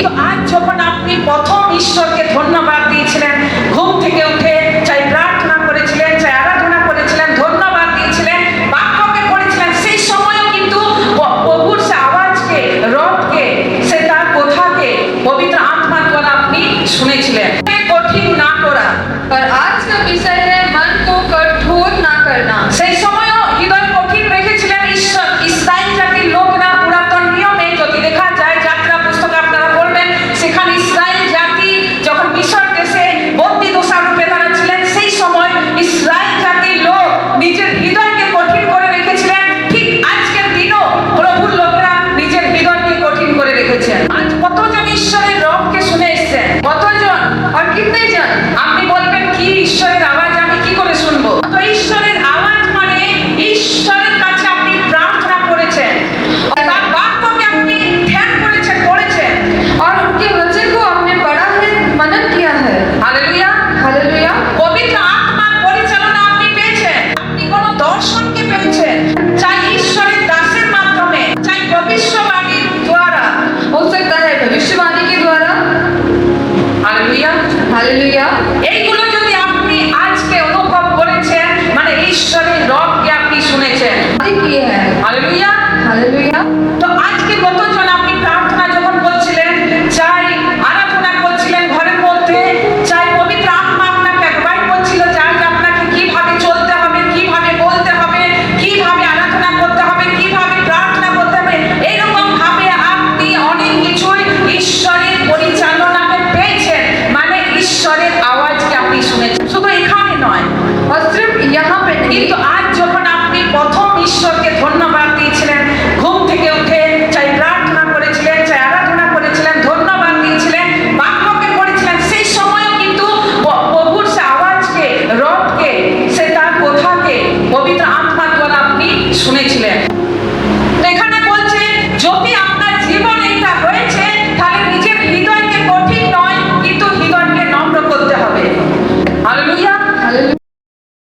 আজ যখন আপনি প্রথম ঈশ্বরকে ধন্যবাদ দিয়েছিলেন, ঘুম থেকে উঠে চাই প্রার্থনা করেছিলেন, চাই আরাধনা করেছিলেন, ধন্যবাদ দিয়েছিলেন, বাক্যকে পড়েছিলেন, সেই সময়ও কিন্তু প্রভুর সে আওয়াজকে, রবকে, সে তার কথাকে পবিত্র আত্মার দ্বারা আপনি শুনেছিলেন। কঠিন না করা, और आज का विषय है मन को कठोर ना करना। সেই সময়ও হৃদয় কঠিন রেখেছিলেন ঈশ্বর। ইসরায়েল জাতির লোকরা পুরাতন নিয়মে যদি দেখা যায়, যাত্রা পুস্তক আপনারা পড়বেন, সেখানে ইসরায়েল জাতি যখন মিশর দেশে বন্দী দশারূপে তারা ছিলেন, সেই সময় ইসরায়েল জাতির লোক নিজের হৃদয়কে কঠিন করে রেখেছিলেন। ঠিক আজকের দিনও প্রভুর লোকেরা নিজের হৃদয়কে কঠিন করে রেখেছেন। আজ কতজন ঈশ্বরের রবকে শুনে এসেছেন? কতজন? और कितने जन? আপনি বলবেন কি ঈশ্বরের আওয়াজ আমি কি করে শুনবো? তো ঈশ্বরের আওয়াজ মানে ঈশ্বরের কাছে আপনি প্রার্থনা করেছেন, তার বাক্যকে আপনি ধ্যান করেছেন, পড়েছেন। और उनके वचन को हमने पढ़ा है, मनन किया है। হালেলুয়া। हालेलुया। পবিত্র আত্মার পরিচালনা আপনি পেয়েছেন। আপনি কোন দর্শনকে পেয়েছেন, চাই ঈশ্বরের দাসের মাধ্যমে, চাই ভবিষ্যবাণীর দ্বারা। हो सकता है भविष्यवाणी के द्वारा। হালেলুয়া। हालेलुया।